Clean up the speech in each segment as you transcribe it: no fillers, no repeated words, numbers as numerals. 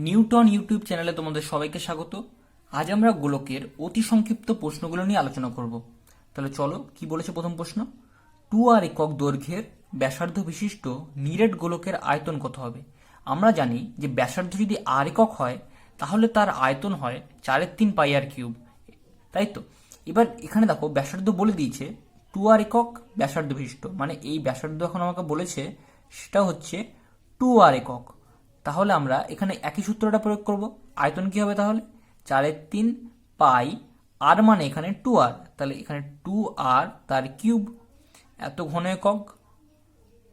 Newton YouTube চ্যানেলে তোমাদের সবাইকে স্বাগত। আজ আমরা গোলকের অতি সংক্ষিপ্ত প্রশ্নগুলো নিয়ে আলোচনা করব। তাহলে চলো, কি বলেছে প্রথম প্রশ্ন। 2r একক দৈর্ঘ্যের ব্যাসার্ধ বিশিষ্ট নিরেট গোলকের আয়তন কত হবে? আমরা জানি যে ব্যাসার্ধ যদি r একক হয় তাহলে তার আয়তন হয় 4/3πr³। তাই তো। এবার এখানে দেখো ব্যাসার্ধ বলে দিয়েছে 2r একক ব্যাসার্ধ বিশিষ্ট, মানে এই ব্যাসার্ধ এখন আমাকে বলেছে সেটা হচ্ছে 2r একক। তাহলে আমরা এখানে একই সূত্রটা প্রয়োগ করব। আয়তন কি হবে তাহলে? 4/3π, আর মানে এখানে 2r, তাহলে এখানে 2r তার কিউব, এত ঘন একক।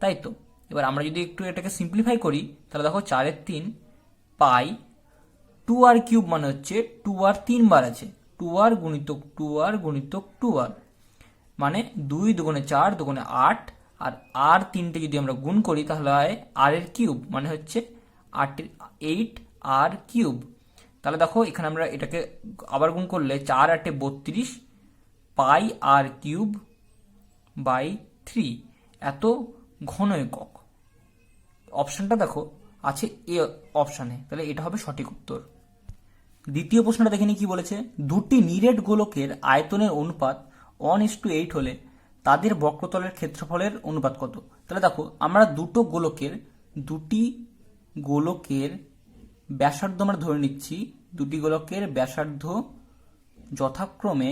তাই তো। এবার আমরা যদি একটু এটাকে সিম্পলিফাই করি তাহলে দেখো 4/3π 2r³ মানে হচ্ছে 2r 3 বার আছে, 2r গুণিতক 2r গুণিতক 2r, মানে 2 দুগুণে 4 দুগুণে 8, আর আর 3টে যদি আমরা গুণ করি তাহলে হয় আর এর কিউব, মানে হচ্ছে 8r³। তাহলে দেখো এখানে আমরা এটাকে আবার গুণ করলে 4×8 = 32 πr³/3, এত ঘন একক। অপশনটা দেখো আছে এ অপশানে, তাহলে এটা হবে সঠিক উত্তর। দ্বিতীয় প্রশ্নটা দেখে নিই কি বলেছে। দুটি নিরেট গোলকের আয়তনের অনুপাত 1:8 হলে তাদের বক্রতলের ক্ষেত্রফলের অনুপাত কত? তাহলে দেখো আমরা দুটি গোলকের ব্যাসার্ধ আমরা ধরে নিচ্ছি, দুটি গোলকের ব্যাসার্ধ যথাক্রমে,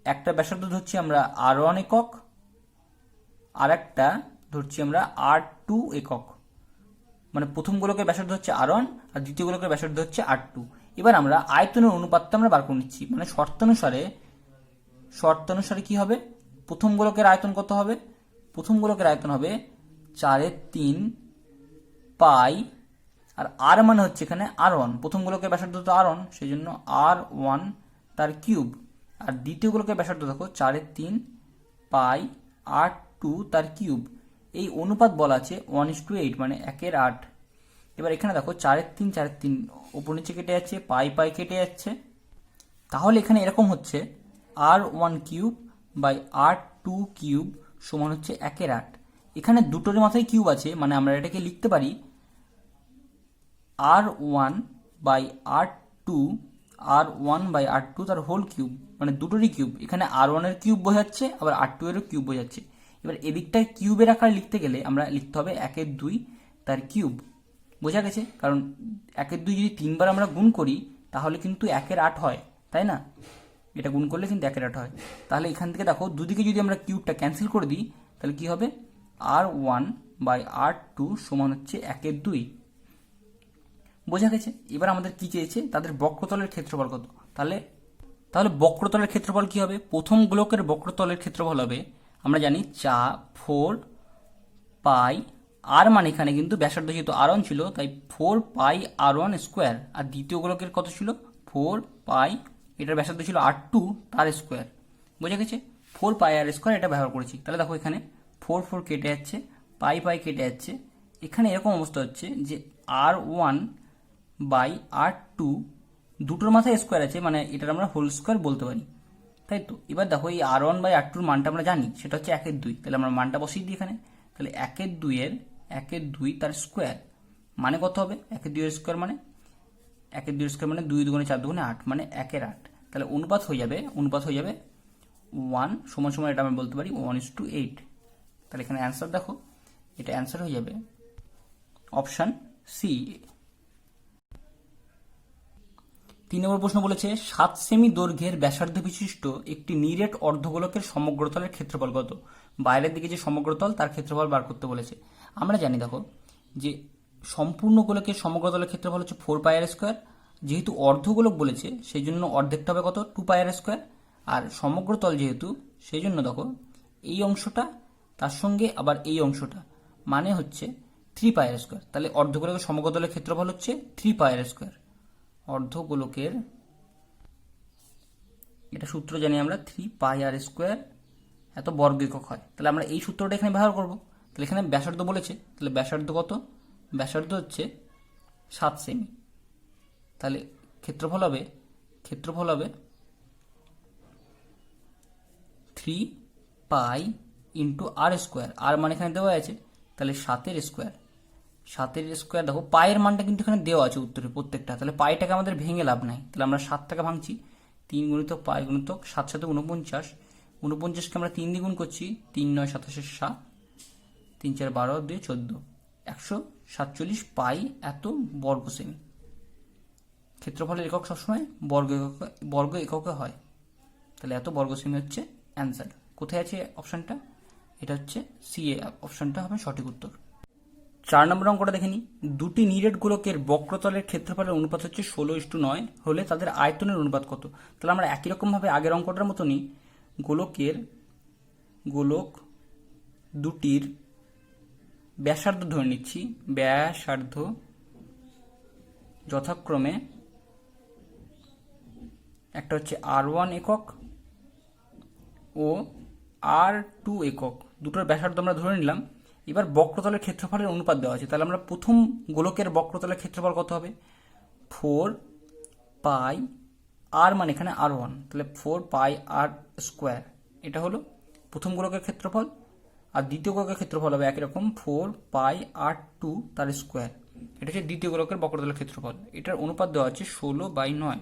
একটা ব্যাসার্ধ ধরছি আমরা r1 একক, আর একটা ধরছি আমরা r2 একক। মানে প্রথম গোলকের ব্যাসার্ধ হচ্ছে r1 আর দ্বিতীয় গোলকের ব্যাসার্ধ হচ্ছে r2। এবার আমরা আয়তনের অনুপাতটা আমরা বার করে নিচ্ছি, মানে শর্তানুসারে কি হবে? প্রথম গোলকের আয়তন কত হবে? প্রথম গোলকের আয়তন হবে 4/3π, আর r মানে হচ্ছে এখানে r1, প্রথম গোলকের ব্যাসার্ধ তো r1, সেই জন্য r1 তার কিউব, আর দ্বিতীয় গোলকের ব্যাসার্ধ দেখো 4/3π r2 তার কিউব। এই অনুপাত বলা আছে 1:8, মানে 1/8। এবার এখানে দেখো 4/3 উপর নিচে কেটে যাচ্ছে, পাই পাই কেটে যাচ্ছে, তাহলে এখানে এরকম হচ্ছে r1³ সমান হচ্ছে 1/8। এখানে দুটোর মাথায় কিউব আছে, মানে আমরা এটাকে লিখতে পারি r1/r2 তার হোল কিউব, মানে দুটোরই কিউব। এখানে r1 এর কিউব বোঝাচ্ছে, আবার r2 এরও কিউব বোঝাচ্ছে। এবার এদিকটায় কিউবের আকারে লিখতে গেলে আমরা লিখতে হবে 1/2 তার কিউব। বোঝা গেছে? কারণ 1/2 যদি 3 বার আমরা গুণ করি তাহলে কিন্তু 1/8 হয়, তাই না? এটা গুণ করলে কিন্তু 1/8 হয়। তাহলে এখান থেকে দেখো দুদিকে যদি আমরা কিউবটা ক্যান্সেল করে দিই তাহলে কি হবে? r1/r2 সমান হচ্ছে 1/2। বোঝা গেছে? এবার আমাদের কি চেয়েছে? তাদের বক্রতলের ক্ষেত্রফল কত। তাহলে বক্রতলের ক্ষেত্রফল কি হবে? প্রথম গোলকের বক্রতলের ক্ষেত্রফল হবে, আমরা জানি 4π, আর মানে এখানে কিন্তু ব্যাসার্ধ যেহেতু r1 ছিল তাই 4πr1², আর দ্বিতীয় গোলকের কত ছিল? 4π, এটার ব্যাসার্ধ ছিল r2 তার স্কোয়ার। বোঝা গেছে? 4πr², এটা ব্যবহার করেছি। তাহলে দেখো এখানে 4 কেটে যাচ্ছে, পাই কেটে যাচ্ছে। এখানে এরকম অবস্থা হচ্ছে যে r1/r2 দুটোর মাথায় স্কোয়ার আছে, মানে এটার আমরা হোল স্কোয়ার বলতে পারি। তাই তো। এবার দেখো এই r1/r2-র মানটা আমরা জানি, সেটা হচ্ছে 1/2। তাহলে আমরা মানটা বসিয়ে দিই এখানে। তাহলে 1/2 তার স্কোয়ার মানে কত হবে? 1/2 এর স্কোয়ার মানে 2 দুগুণে 4 দুগুণে 8, মানে 1/8। তাহলে অনুপাত হয়ে যাবে 1 সমান সমান, এটা আমরা বলতে পারি 1:8। তাহলে এখানে অ্যান্সার দেখো, এটা অ্যান্সার হয়ে যাবে অপশন সি। 3 নম্বর প্রশ্ন বলেছে 7 সেমি দৈর্ঘ্যের ব্যাসার্ধ বিশিষ্ট একটি নিরেট অর্ধগোলকের সমগ্রতলের ক্ষেত্রফল কত? বাইরের দিকে যে সমগ্রতল তার ক্ষেত্রফল বার করতে বলেছে। আমরা জানি দেখো যে সম্পূর্ণ গোলকের সমগ্রতলের ক্ষেত্রফল হচ্ছে 4πr²। যেহেতু অর্ধগোলক বলেছে সেই জন্য অর্ধেকটা হবে কত? 2πr²। আর সমগ্রতল যেহেতু, সেই জন্য দেখো এই অংশটা তার সঙ্গে আবার এই অংশটা, মানে হচ্ছে 3πr²। তাহলে অর্ধগোলকের সমগ্রতলের ক্ষেত্রফল হচ্ছে 3πr²। অর্ধগোলকের, এটা সূত্র জানি আমরা, 3πr² এত বর্গ একক হয়। তাহলে আমরা এই সূত্রটা এখানে ব্যবহার করব। তাহলে এখানে ব্যাসার্ধ বলেছে, তাহলে ব্যাসার্ধ কত? ব্যাসার্ধ হচ্ছে 7 সেমি। তাহলে ক্ষেত্রফল হবে 3π × r²। আর মানে এখানে দেওয়া আছে, তাহলে 7 এর স্কোয়ার। 7 স্কোয়ার, দেখো পায়ের মানটা কিন্তু এখানে দেওয়া আছে উত্তরে প্রত্যেকটা, তাহলে পাইটাকে আমাদের ভেঙে লাভ নাই, তাহলে আমরা 7টাকে ভাঙছি। 3 গুণিতক পাই গুণিতক 7 7 49, 49কে আমরা 3 দিয়ে গুণ করছি, 3 9 27 7, 3 4 12 2 14, 147 পাই এত বর্গ সেমি। ক্ষেত্রফলের একক সবসময় বর্গ এককে হয়, তাহলে এত বর্গ সেমি হচ্ছে অ্যান্সার। কোথায় আছে অপশনটা? এটা হচ্ছে সি এ, অপশনটা হবে সঠিক উত্তর। 4 নম্বর অঙ্কটা দেখে নিই। দুটি নিরেট গোলকের বক্রতলের ক্ষেত্রফলের অনুপাত হচ্ছে 16:9 হলে তাদের আয়তনের অনুপাত কত? তাহলে আমরা একই রকম ভাবে আগের অঙ্কটার মতনই গোলক দুটির ব্যাসার্ধ ধরে নিচ্ছি, ব্যাসার্ধ যথাক্রমে একটা হচ্ছে R1 একক ও R2 একক, দুটোর ব্যাসার্ধ আমরা ধরে নিলাম। এবার বক্রতলের ক্ষেত্রফলের অনুপাত দেওয়া আছে, তাহলে আমরা প্রথম গোলকের বক্রতলের ক্ষেত্রফল কত হবে? 4 পাই আর, মানে এখানে R1, তাহলে 4 পাই আর স্কোয়ার, এটা হলো প্রথম গোলকের ক্ষেত্রফল। আর দ্বিতীয় গোলকের ক্ষেত্রফল হবে একই রকম, 4 পাই R2 তার স্কোয়ার, এটা হচ্ছে দ্বিতীয় গোলকের বক্রতলের ক্ষেত্রফল। এটার অনুপাত দেওয়া আছে 16/9।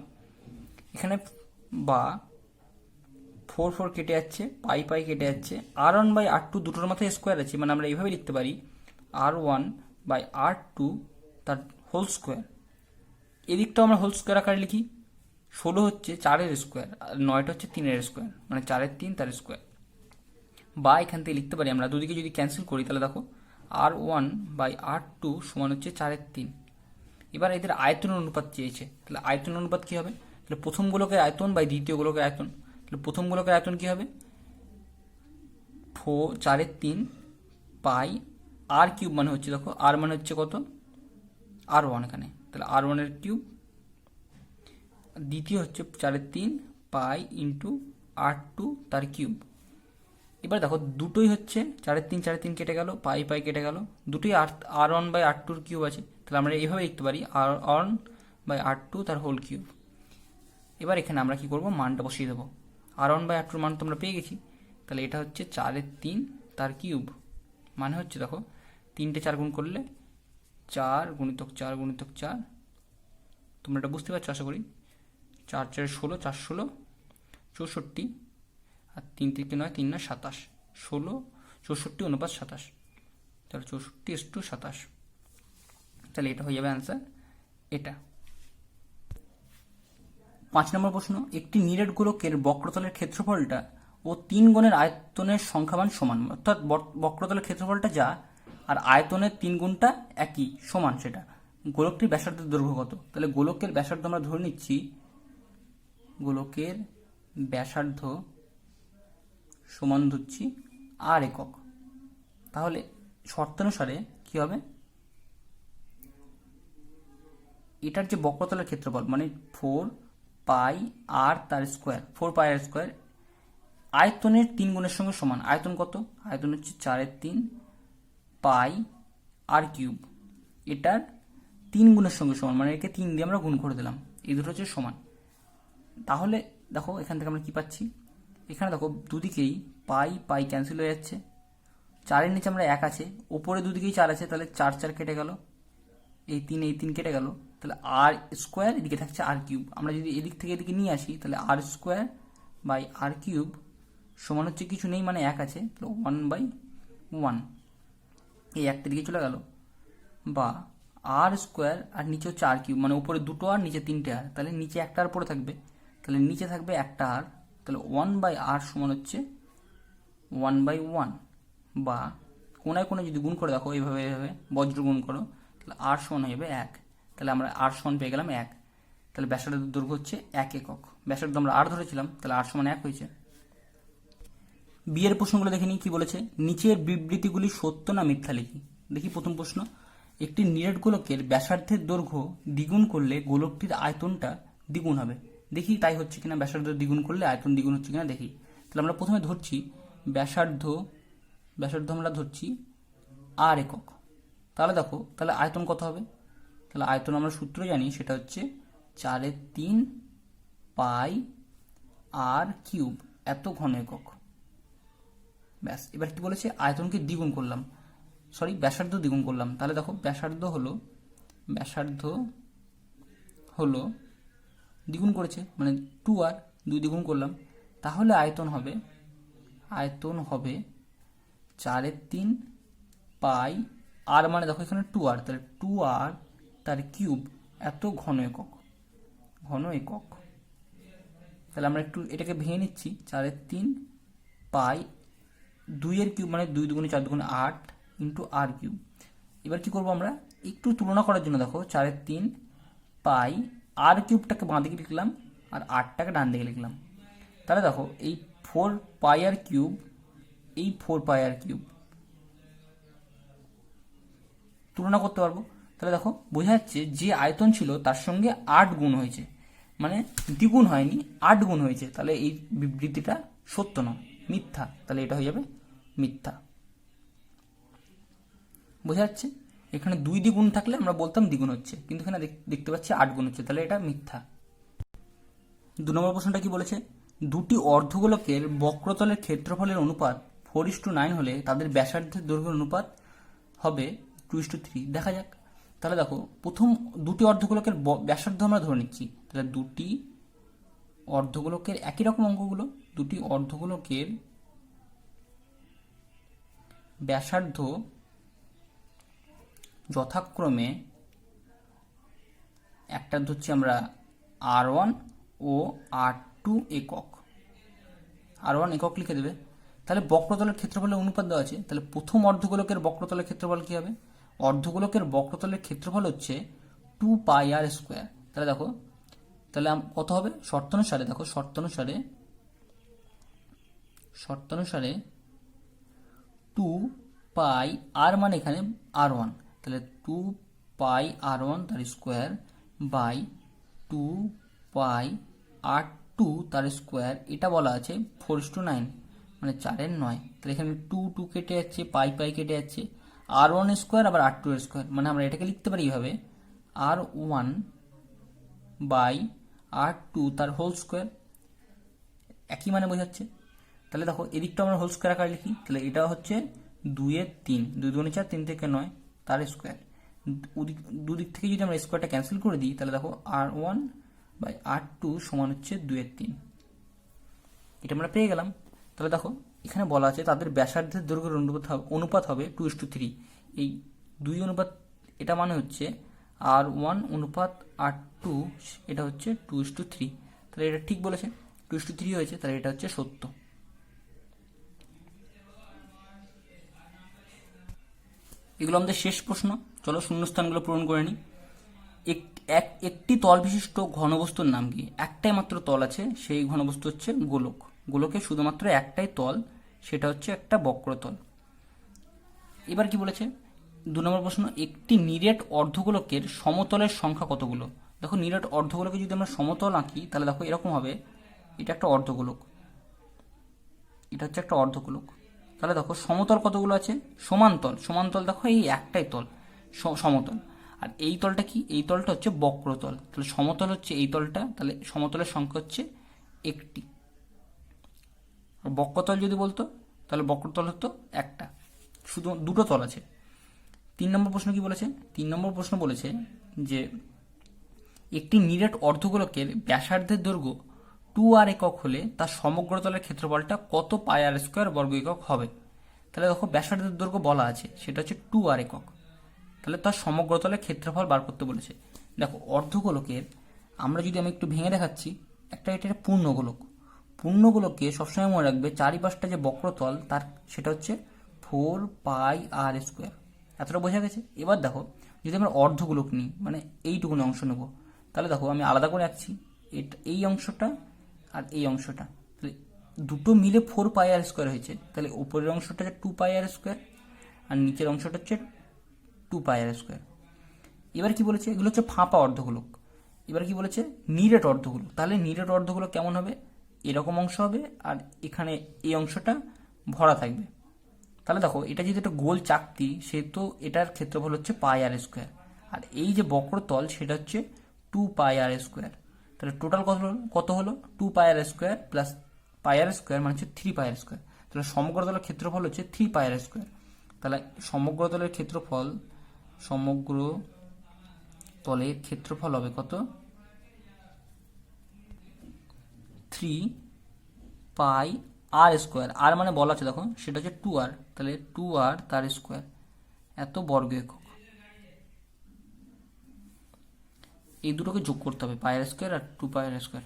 এখানে বা 4 4 কেটে যাচ্ছে, পাই পাই কেটে যাচ্ছে, R1/R2 দুটোর মাথায় স্কোয়ার আছে, মানে আমরা এইভাবে লিখতে পারি R1/R2 তার হোল স্কোয়ার। এদিকটাও আমরা হোল স্কোয়ার আকারে লিখি, 16 হচ্ছে 4-এর স্কোয়ার, আর 9টা হচ্ছে 3-এর স্কোয়ার, মানে 4-এর 3 তার স্কোয়ার। বা এখান থেকে লিখতে পারি আমরা দুদিকে যদি ক্যান্সেল করি, তাহলে দেখো R1/R2 সমান হচ্ছে 4-এর 3। এবার এদের আয়তনের অনুপাত চেয়েছে, তাহলে আয়তন অনুপাত কি হবে? তাহলে প্রথম গোলকের আয়তন বাই দ্বিতীয় গোলকের আয়তন। তাহলে প্রথম গোলকের আয়তন কি হবে? 4-এর 3 পাই আর কিউব, মানে হচ্ছে দেখো আর মানে হচ্ছে কত? R1 এখানে, তাহলে R1 এর কিউব। দ্বিতীয় হচ্ছে 4-এর 3 পাই ইন্টু R2 তার কিউব। এবার দেখো দুটোই হচ্ছে 4-এর 3 4-এর 3 কেটে গেল, পাই পাই কেটে গেল, দুটোই R1/R2 কিউব আছে, তাহলে আমরা এইভাবে লিখতে পারি R1/R2 তার হোল কিউব। এবার এখানে আমরা কি করব? মানটা বসিয়ে দেবো। R1/R2 মান তোমরা পেয়ে গেছি, তাহলে এটা হচ্ছে 4-এর 3 তার কিউব, মানে হচ্ছে দেখো 3টে 4 গুণ করলে 4 গুণিতক 4 গুণিতক 4, তোমরা এটা বুঝতে পারছো আশা করি। 4 4 16, 4 16 64, আর 3 3 9, 3 9 27, 16 64 অনুপাত 27, তাহলে 64:27, তাহলে এটা হয়ে যাবে অ্যান্সার এটা। 5 নম্বর প্রশ্ন, একটি নিরেট গোলকের বক্রতলের ক্ষেত্রফলটা ও 3 গুণের আয়তনের সংখ্যামান সমান, অর্থাৎ বক্রতলের ক্ষেত্রফলটা যা আর আয়তনের 3 গুণটা একই সমান, সেটা গোলকটির ব্যাসার্ধের দৈর্ঘ্য কত? তাহলে গোলকের ব্যাসার্ধ আমরা ধরে নিচ্ছি, গোলকের ব্যাসার্ধ সমান ধরছি আর একক। তাহলে শর্তানুসারে কি হবে? এটার যে বক্রতলের ক্ষেত্রফল মানে 4 পাই আর তার স্কোয়ার, 4 পাই আর স্কোয়ার, আয়তনের 3 গুণের সঙ্গে সমান। আয়তন কত? আয়তন হচ্ছে 4-এর 3 পাই আর কিউব, এটার 3 গুণের সঙ্গে সমান, মানে একে 3 দিয়ে আমরা গুণ করে দিলাম, এই দুটো হচ্ছে সমান। তাহলে দেখো এখান থেকে আমরা কি পাচ্ছি? এখানে দেখো দুদিকেই পাই পাই ক্যান্সেল হয়ে যাচ্ছে, 4-এর নিচে আমরা 1 আছে, ওপরে দুদিকেই 4 আছে, তাহলে 4 4 কেটে গেল, এই 3 কেটে গেল, তাহলে আর স্কোয়ার, এদিকে থাকছে আর কিউব। আমরা যদি এদিক থেকে এদিকে নিয়ে আসি, তাহলে আর স্কোয়ার বাই আর কিউব সমান হচ্ছে কিছু নেই, মানে 1 আছে, তাহলে 1/1, এই একটা দিকে চলে গেল। বা আর স্কোয়ার আর নিচে হচ্ছে আর কিউব, মানে উপরে দুটো আর নিচে 3টে আর, তাহলে নিচে একটা আর পড়ে থাকবে, তাহলে নিচে থাকবে একটা আর, তাহলে 1/r সমান হচ্ছে 1/1। বা কোনায় কোনায় যদি গুণ করে দেখো এইভাবে এইভাবে বজ্র গুণ করো, তাহলে আর সমান হয়ে যাবে 1, তাহলে আমরা আর সমান পেয়ে গেলাম 1। তাহলে ব্যাসার্ধের দৈর্ঘ্য হচ্ছে 1 একক, ব্যাসার্ধ আমরা আর ধরেছিলাম, তাহলে আর সমান 1 হয়েছে। বিয়ের প্রশ্নগুলো দেখে নিই কি বলেছে। নিচের বিবৃতিগুলি সত্য না মিথ্যা লিখি। দেখি প্রথম প্রশ্ন, একটি নিরেট গোলকের ব্যাসার্ধের দৈর্ঘ্য দ্বিগুণ করলে গোলকটির আয়তনটা দ্বিগুণ হবে। দেখি তাই হচ্ছে কিনা, ব্যাসার্ধ দ্বিগুণ করলে আয়তন দ্বিগুণ হচ্ছে কিনা দেখি। তাহলে আমরা প্রথমে ধরছি ব্যাসার্ধ আমরা ধরছি আর একক, তাহলে দেখো তাহলে আয়তন কত হবে? তাহলে আয়তন আমরা সূত্র জানি, সেটা হচ্ছে 4-এর 3 পাই আর কিউব এত ঘন একক। ব্যাস, এবার কি বলেছে? আয়তনকে দ্বিগুণ করলাম, সরি ব্যাসার্ধ দ্বিগুণ করলাম, তাহলে দেখো ব্যাসার্ধ হলো দ্বিগুণ করেছে মানে 2r, 2 দ্বিগুণ করলাম, তাহলে আয়তন হবে 4/3 পাই আর, মানে দেখো এখানে 2r, তাহলে 2r তার কিউব, এত ঘন একক। তাহলে আমরা একটু এটাকে ভেঙে নিচ্ছি, 4/3 পাই 2 এর কিউব মানে 2 দুগুণে 4 দুগুণে 8 ইন্টু আর কিউব। এবার কি করবো আমরা, একটু তুলনা করার জন্য দেখো 4/3 পাই আর কিউবটাকে বাঁ দিকে লিখলাম আর 8টাকে ডান দিকে লিখলাম। তাহলে দেখো এই 4 পাই আর কিউব, এই 4 পাই আর কিউব তুলনা করতে পারবো। তাহলে দেখো বোঝা যাচ্ছে যে আয়তন ছিল তার সঙ্গে 8 গুণ হয়েছে, মানে দ্বিগুণ হয়নি, 8 গুণ হয়েছে। তাহলে এই বিবৃতিটা সত্য নয়, মিথ্যা। তাহলে এটা হয়ে যাবে মিথ্যা। বোঝা যাচ্ছে এখানে 2 দ্বিগুণ থাকলে আমরা বলতাম দ্বিগুণ হচ্ছে, কিন্তু এখানে দেখতে পাচ্ছি 8 গুণ হচ্ছে, তাহলে এটা মিথ্যা। 2 নম্বর প্রশ্নটা কি বলেছে, দুটি অর্ধগোলকের বক্রতলের ক্ষেত্রফলের অনুপাত 4:9 হলে তাদের ব্যাসার্ধের দৈর্ঘ্যের অনুপাত হবে 2:3। দেখা যাক। তাহলে দেখো প্রথম দুটি অর্ধগোলকের ব্যাসার্ধ আমরা ধরে নিচ্ছি, তাহলে দুটি অর্ধগোলকের একই রকম অঙ্কগুলো, দুটি অর্ধগোলকের ব্যাসার্ধ যথাক্রমে একটা ধরছি আমরা r1 ও r2 একক, r1 একক লিখে দেবে। তাহলে বক্রতলের ক্ষেত্রফলের অনুপাত দেওয়া আছে, তাহলে প্রথম অর্ধগোলকের বক্রতলের ক্ষেত্রফল কি হবে, অর্ধগোলকের বক্রতলের ক্ষেত্রফল হচ্ছে 2 পাই আর স্কোয়ার। তাহলে দেখো তাহলে কত হবে, শর্তানুসারে দেখো শর্তানুসারে 2 পাই আর মানে এখানে r1, তাহলে 2 পাই r1 তার স্কোয়ার বাই 2 পাই r2 তার স্কোয়ার, এটা বলা আছে 4:9 মানে 4/9। তাহলে এখানে 2 কেটে যাচ্ছে, পাই কেটে যাচ্ছে, r1 স্কোয়ার আবার r2 এর স্কোয়ার, মানে আমরা এটাকে লিখতে পারি এইভাবে r1 বাই r2 তার হোল স্কোয়ার, একই মানে বোঝাচ্ছে। তাহলে দেখো এদিকটা আমরা হোল স্কোয়ার আকারে লিখি, তাহলে এটা হচ্ছে 2/3, 2 দুগুণে 4, 3 থেকে 9 তার স্কোয়ার। দুদিক থেকে যদি আমরা স্কোয়ারটা ক্যান্সেল করে দিই, তাহলে দেখো r1 বাই r2 সমান হচ্ছে 2/3, এটা আমরা পেয়ে গেলাম। তাহলে দেখো এখানে বলা আছে তাদের ব্যাসার্ধের দৈর্ঘ্যের অনুপাত হবে 2:3, এই 2 অনুপাত, এটা মানে হচ্ছে r1 অনুপাত r2, এটা হচ্ছে 2:3। তাহলে এটা ঠিক বলেছে, 2:3 হয়েছে, তাহলে এটা হচ্ছে সত্য। এগুলো আমাদের শেষ প্রশ্ন। চলো শূন্যস্থানগুলো পূরণ করে নিই। একটি তল বিশিষ্ট ঘনবস্তুর নাম কি, একটাই মাত্র তল আছে, সেই ঘনবস্তু হচ্ছে গোলক। গোলকে শুধুমাত্র একটাই তল, সেটা হচ্ছে একটা বক্রতল। এবার কি বলেছে 2 নম্বর প্রশ্ন, একটি নিরেট অর্ধগোলকের সমতলের সংখ্যা কতগুলো। দেখো নিরেট অর্ধগোলকে যদি আমরা সমতল আঁকি, তাহলে দেখো এরকম হবে, এটা একটা অর্ধগোলক, এটা হচ্ছে একটা অর্ধগোলক। তাহলে দেখো সমতল কতগুলো আছে, সমান্তল দেখো এই একটাই তল সমতল, আর এই তলটা কি, এই তলটা হচ্ছে বক্রতল। তাহলে সমতল হচ্ছে এই তলটা, তাহলে সমতলের সংখ্যা হচ্ছে একটি। বক্রতল যদি বলতো তাহলে বক্রতল হতো একটা, শুধু দুটো তল আছে। 3 নম্বর প্রশ্ন কি বলেছে, 3 নম্বর প্রশ্ন বলেছে যে একটি নিরেট অর্ধগোলকের ব্যাসার্ধের দৈর্ঘ্য 2r একক হলে তার সমগ্র তলের ক্ষেত্রফলটা কত পাই আর স্কোয়ার বর্গ একক হবে। তাহলে দেখো ব্যাসার্ধের দৈর্ঘ্য বলা আছে, সেটা হচ্ছে 2r একক, তাহলে তার সমগ্র তলের ক্ষেত্রফল বার করতে বলেছে। দেখো অর্ধগোলকের আমরা যদি আমি একটু ভেঙে দেখাচ্ছি, এটা পূর্ণগোলকে সবসময় মনে রাখবে চারিপাশটা যে বক্রতল তার সেটা হচ্ছে 4 পাই আর স্কোয়ার। এতটা বোঝা গেছে। এবার দেখো যদি আমরা অর্ধগোলক নিই, মানে এইটুকুনি অংশ নেব, তাহলে দেখো আমি আলাদা করে রাখছি, এই অংশটা আর এই অংশটা, তাহলে দুটো মিলে 4 পাই আর স্কোয়ার হয়েছে। তাহলে উপরের অংশটা হচ্ছে 2 পাই আর স্কোয়ার আর নিচের অংশটা হচ্ছে 2 পাই আর স্কোয়ার। এবার কি বলেছে, এগুলো হচ্ছে ফাঁপা অর্ধগোলক। এবার কি বলেছে নিরেট অর্ধগোলক, তাহলে নিরেট অর্ধগোলক কেমন হবে, এরকম অংশ হবে আর এখানে এই অংশটা ভরা থাকবে। তাহলে দেখো এটা যদি একটা গোল চাকতি, সে তো এটার ক্ষেত্রফল হচ্ছে পাই আর স্কোয়ার, আর এই যে বক্রতল সেটা হচ্ছে 2 পাই আর স্কোয়ার। তাহলে টোটাল কত হলো 2 পাই আর স্কোয়ার প্লাস পাই আর স্কোয়ার মানে হচ্ছে 3 পাই আর স্কোয়ার। তাহলে সমগ্র তলের ক্ষেত্রফল হচ্ছে 3 পাই আর স্কোয়ার। তাহলে সমগ্র তলের ক্ষেত্রফল হবে কত? 3πr²। আর মানে বলা আছে দেখো, সেটা হচ্ছে 2r, তাহলে 2r তার স্কোয়ার, এত বর্গ একক। এই দুটোকে যোগ করতে হবে, পায়ের স্কোয়ার আর 2πr²।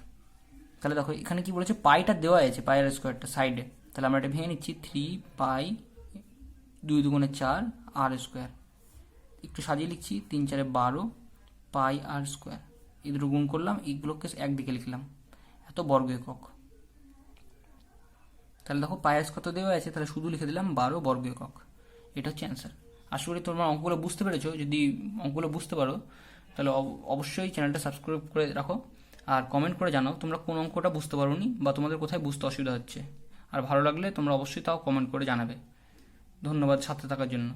তাহলে দেখো এখানে কি বলেছে, পাইটা দেওয়া আছে, পায়ের স্কোয়ারটা সাইডে, তাহলে আমরা এটা ভেঙে নিচ্ছি, 3π 2 2 4 r²। একটু সাজিয়ে লিখছি, 3 4 12 πr²। এই দুটো গুণ করলাম, এইগুলোকে একদিকে লিখলাম, এত বর্গ একক। তাহলে দেখো পায়ের স্কোয়ার তো দেওয়া আছে, তাহলে শুধু লিখে দিলাম 12 বর্গ একক। এটা হচ্ছে অ্যান্সার। আশা করি তোমরা অঙ্কগুলো বুঝতে পেরেছো। যদি অঙ্কগুলো বুঝতে পারো তাহলে অবশ্যই চ্যানেলটা সাবস্ক্রাইব করে রাখো, আর কমেন্ট করে জানাও তোমরা কোন অঙ্কটা বুঝতে পারোনি বা তোমাদের কোথায় বুঝতে অসুবিধা হচ্ছে। আর ভালো লাগলে তোমরা অবশ্যই তাও কমেন্ট করে জানাবে। ধন্যবাদ সাথে থাকার জন্য।